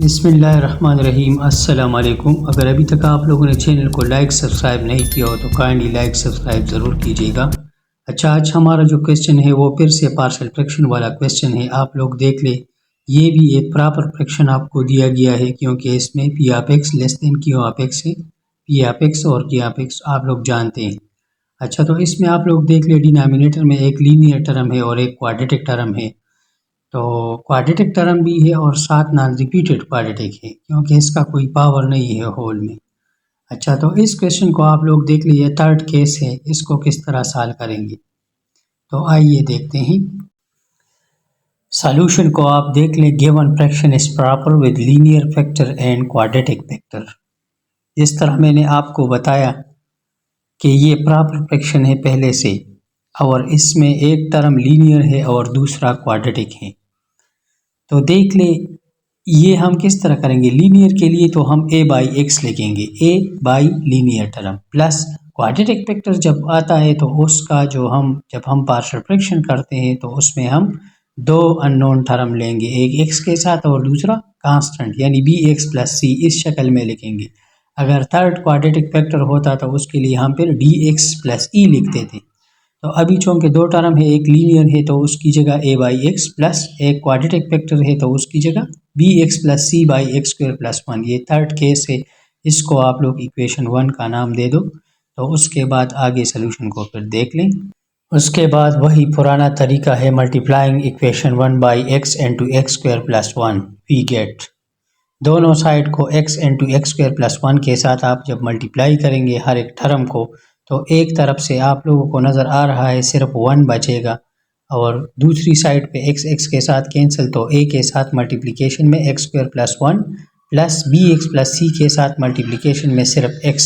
बिस्मिल्लाहिर्रहमानिर्रहीम। अस्सलाम वालेकुम। अगर अभी तक आप लोगों ने चैनल को लाइक सब्सक्राइब नहीं किया हो तो काइंडली लाइक सब्सक्राइब ज़रूर कीजिएगा। अच्छा, आज हमारा जो क्वेश्चन है वो फिर से पार्शियल फ्रैक्शन वाला क्वेश्चन है। आप लोग देख ले, ये भी एक प्रॉपर फ्रैक्शन आपको दिया गया है क्योंकि इसमें P of x less than Q of x है। पी ऑफ एक्स और क्यू ऑफ एक्स आप लोग जानते हैं। अच्छा, तो इसमें आप लोग देख ले, डिनोमिनेटर में एक लीनियर टर्म है और एक क्वाड्रेटिक टर्म है। तो क्वाड्रेटिक टर्म भी है और साथ नॉन रिपीटेड क्वाड्रेटिक है क्योंकि इसका कोई पावर नहीं है होल में। अच्छा, तो इस क्वेश्चन को आप लोग देख लीजिए, थर्ड केस है, इसको किस तरह सॉल्व करेंगे। तो आइए देखते हैं सॉल्यूशन को। आप देख लें, given fraction is proper with linear factor and quadratic factor. जिस तरह मैंने आपको बताया कि ये प्रॉपर फ्रैक्शन है पहले से, और इसमें एक टर्म लीनियर है और दूसरा क्वाड्रेटिक है। तो देख ले, ये हम किस तरह करेंगे। लीनियर के लिए तो हम a बाई एक्स लिखेंगे, a by linear term, plus quadratic factor जब आता है तो उसका जब हम पार्शियल फ्रैक्शन करते हैं तो उसमें हम दो अननोन टर्म लेंगे, एक x के साथ और दूसरा कांस्टेंट, यानी bx प्लस c इस शक्ल में लिखेंगे। अगर थर्ड क्वाड्रेटिक फैक्टर होता तो उसके लिए हम फिर dx प्लस e लिखते थे। तो अभी चूँकि दो टर्म है, एक लीनियर है तो उसकी जगह a बाई एक्स प्लस एक क्वाड्रेटिक फैक्टर है तो उसकी जगह bx plus c by x square plus 1। ये थर्ड केस है, इसको आप लोग इक्वेशन 1 का नाम दे दो। तो उसके बाद आगे सोल्यूशन को फिर देख लें। उसके बाद वही पुराना तरीका है, multiplying equation 1 by X into X square plus 1 we get. दोनों साइड को x into X square plus 1 के साथ आप जब मल्टीप्लाई करेंगे हर एक टर्म को, तो एक तरफ से आप लोगों को नज़र आ रहा है सिर्फ 1 बचेगा और दूसरी साइड पे x x के साथ कैंसिल, तो a के साथ मल्टीप्लिकेशन में X square plus 1 plus B X plus C के साथ मल्टीप्लिकेशन में सिर्फ x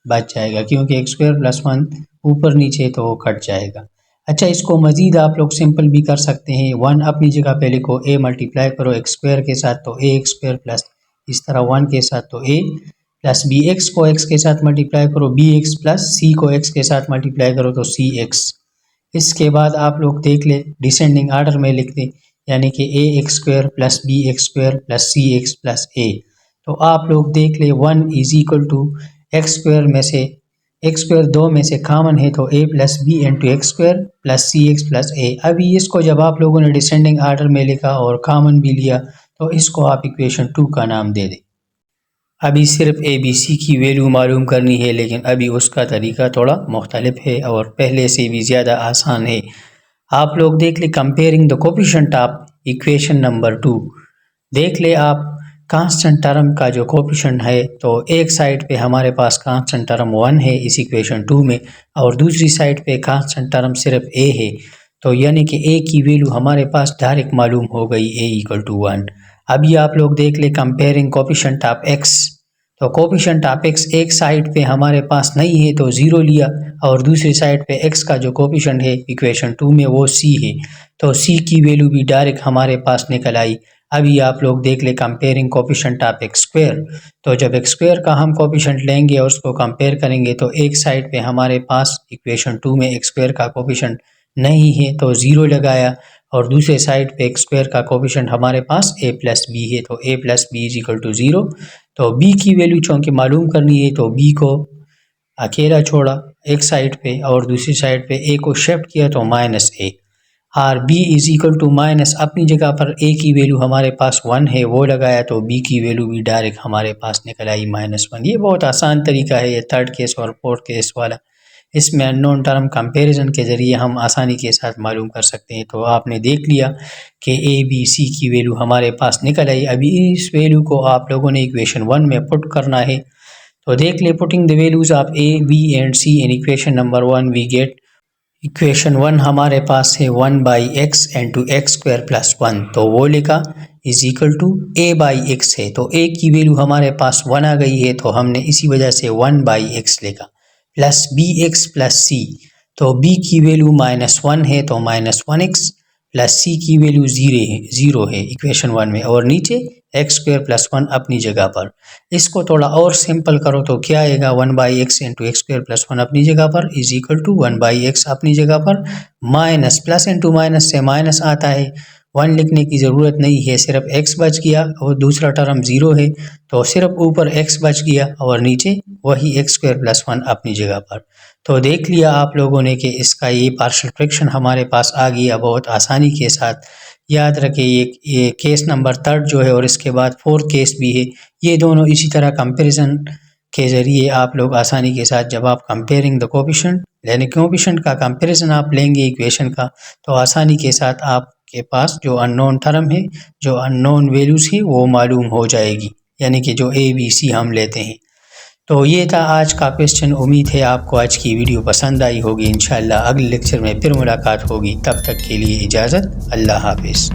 बच जाएगा क्योंकि एक्स स्क्वायर प्लस 1 ऊपर नीचे तो वो कट जाएगा। अच्छा, इसको मज़ीद आप लोग सिंपल भी कर सकते हैं। 1 अपनी जगह पे लिखो, a मल्टीप्लाई करो एक्स स्क्वायर के साथ तो a एक्स स्क्वायर प्लस इस तरह 1 के साथ तो a प्लस बी एक्स को x के साथ मल्टीप्लाई करो, बी एक्स प्लस सी को x के साथ मल्टीप्लाई करो तो सी एक्स। इसके बाद आप लोग देख ले, डिसेंडिंग आर्डर में लिख दें, यानी कि a X square plus B X square plus C X plus a। तो आप लोग देख ले, 1 is equal to X square में से एक्स स्क्वायर 2 में से कॉमन है तो a plus B into X square plus C X plus a। अभी इसको जब आप लोगों ने डिसेंडिंग आर्डर में लिखा और कॉमन भी लिया तो इसको आप इक्वेशन 2 का नाम दे दें। अभी सिर्फ ए बी सी की वैल्यू मालूम करनी है, लेकिन अभी उसका तरीका थोड़ा मुख्तलिफ है और पहले से भी ज़्यादा आसान है। आप लोग देख ले, comparing the coefficient of equation number 2। देख ले आप, कांस्टेंट टर्म का जो कोफिशिएंट है तो एक साइड पे हमारे पास कांस्टेंट टर्म 1 है इस इक्वेशन 2 में और दूसरी साइड पे कांस्टेंट टर्म सिर्फ a है। तो यानी कि a की वैल्यू हमारे पास डायरेक्ट मालूम हो गई, a इक्वल टू 1। अभी आप लोग देख ले, कंपेयरिंग कोफिशिएंट ऑफ x। तो कोफिशिएंट ऑफ x एक साइड पे हमारे पास नहीं है तो 0 लिया और दूसरी साइड पे x का जो कोफिशिएंट है इक्वेशन 2 में वो c है, तो c की वैल्यू भी डायरेक्ट हमारे पास निकल आई। अभी आप लोग देख ले, comparing coefficient of x square. तो जब एक्स स्क्वायर का हम कोफिशिएंट लेंगे और उसको कंपेयर करेंगे तो एक साइड पे हमारे पास इक्वेशन 2 में एक्स स्क्वायर का कोफिशिएंट नहीं है तो 0 लगाया और दूसरे साइड पे एक्स स्क्वायर का कोफिशिएंट हमारे पास a प्लस बी है तो a plus B is equal to 0। तो b की वैल्यू चूँकि मालूम करनी है तो b को अकेला छोड़ा एक साइड पे और दूसरी साइड पे a को शिफ्ट किया तो माइनस a, और b is equal to minus अपनी जगह पर a की वैल्यू हमारे पास 1 है वो लगाया तो b की वैल्यू भी डायरेक्ट हमारे पास निकल आई -1। ये बहुत आसान तरीका है, ये थर्ड केस और फोर्थ केस वाला। इसमें अननोन टर्म कंपैरिजन के ज़रिए हम आसानी के साथ मालूम कर सकते हैं। तो आपने देख लिया कि a b c की वैल्यू हमारे पास निकल आई। अभी इस वैल्यू को आप लोगों ने इक्वेशन 1 में पुट करना है। तो देख ले, putting the values of a b and c in equation number 1 we get, equation 1 हमारे पास है 1 by X into X square plus 1, तो वो लिखा is equal to a by X है तो a की वैल्यू हमारे पास 1 आ गई है तो हमने इसी वजह से 1 बाई एक्स लिखा, प्लस बी एक्स प्लस सी। तो b की वैल्यू -1 है तो -1x प्लस c की वैल्यू 0 है इक्वेशन 1 में, और नीचे एक्स स्क्वायर प्लस 1 अपनी जगह पर। इसको थोड़ा और सिंपल करो तो क्या आएगा, 1 by X into X square plus 1 अपनी जगह पर is equal to 1 by X अपनी जगह पर माइनस प्लस इंटू माइनस से माइनस आता है 1 लिखने की ज़रूरत नहीं है, सिर्फ x बच गया और दूसरा टर्म 0 है तो सिर्फ ऊपर x बच गया और नीचे वही x² + 1 अपनी जगह पर। तो देख लिया आप लोगों ने कि इसका ये पार्शियल फ्रैक्शन हमारे पास आ गया बहुत आसानी के साथ। याद रखें ये केस नंबर 3 जो है और इसके बाद 4th केस भी है, ये दोनों इसी तरह कंपैरिजन के ज़रिए आप लोग आसानी के साथ जब आप कंपेयरिंग द कोएफिशिएंट यानी कोएफिशिएंट का कंपैरिजन आप लेंगे इक्वेशन का तो आसानी के साथ आपके पास जो अननोन टर्म है, जो अननोन वैल्यूज़ है वो मालूम हो जाएगी, यानी कि जो ए बी सी हम लेते हैं। तो ये था आज का क्वेश्चन। उम्मीद है आपको आज की वीडियो पसंद आई होगी। इंशाल्लाह अगले लेक्चर में फिर मुलाकात होगी, तब तक के लिए इजाज़त, अल्लाह हाफिज़।